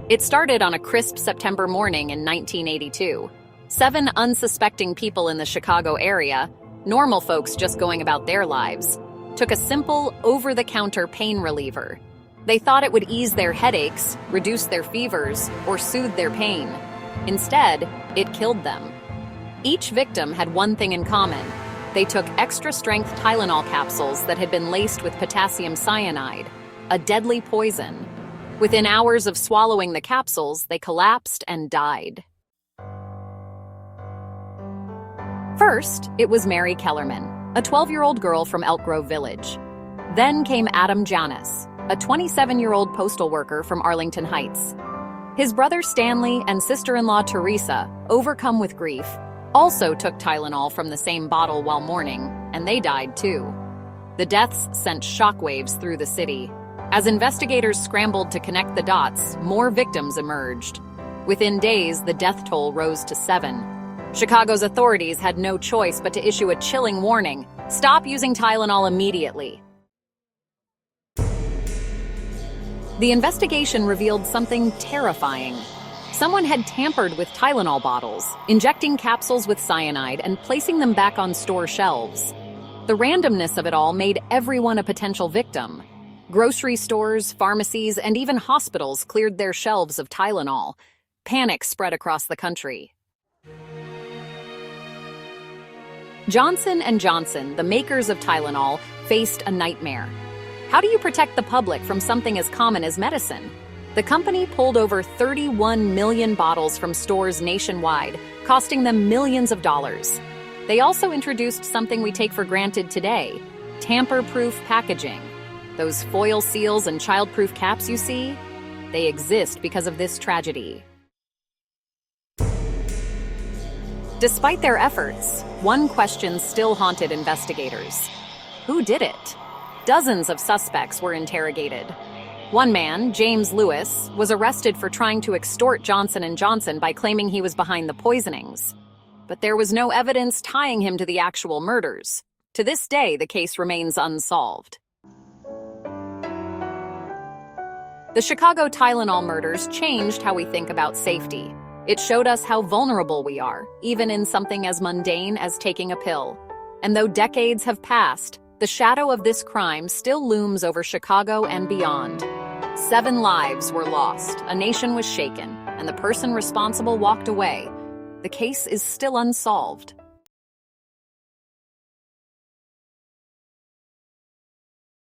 It started on a crisp September morning in 1982. 7 unsuspecting people in the Chicago area, normal folks just going about their lives, took a simple, over-the-counter pain reliever. They thought it would ease their headaches, reduce their fevers, or soothe their pain. Instead, it killed them. Each victim had one thing in common. They took extra-strength Tylenol capsules that had been laced with potassium cyanide, a deadly poison. Within hours of swallowing the capsules, they collapsed and died. First, it was Mary Kellerman, a 12-year-old girl from Elk Grove Village. Then came Adam Janis, a 27-year-old postal worker from Arlington Heights. His brother Stanley and sister-in-law Teresa, overcome with grief, also took Tylenol from the same bottle while mourning, and they died too. The deaths sent shockwaves through the city. As investigators scrambled to connect the dots, more victims emerged. Within days, the death toll rose to 7. Chicago's authorities had no choice but to issue a chilling warning: stop using Tylenol immediately. The investigation revealed something terrifying. Someone had tampered with Tylenol bottles, injecting capsules with cyanide and placing them back on store shelves. The randomness of it all made everyone a potential victim. Grocery stores, pharmacies, and even hospitals cleared their shelves of Tylenol. Panic spread across the country. Johnson & Johnson, the makers of Tylenol, faced a nightmare. How do you protect the public from something as common as medicine? The company pulled over 31 million bottles from stores nationwide, costing them millions of dollars. They also introduced something we take for granted today: tamper-proof packaging. Those foil seals and child-proof caps you see? They exist because of this tragedy. Despite their efforts, one question still haunted investigators. Who did it? Dozens of suspects were interrogated. One man, James Lewis, was arrested for trying to extort Johnson & Johnson by claiming he was behind the poisonings. But there was no evidence tying him to the actual murders. To this day, the case remains unsolved. The Chicago Tylenol murders changed how we think about safety. It showed us how vulnerable we are, even in something as mundane as taking a pill. And though decades have passed, the shadow of this crime still looms over Chicago and beyond. 7 lives were lost, a nation was shaken, and the person responsible walked away. The case is still unsolved.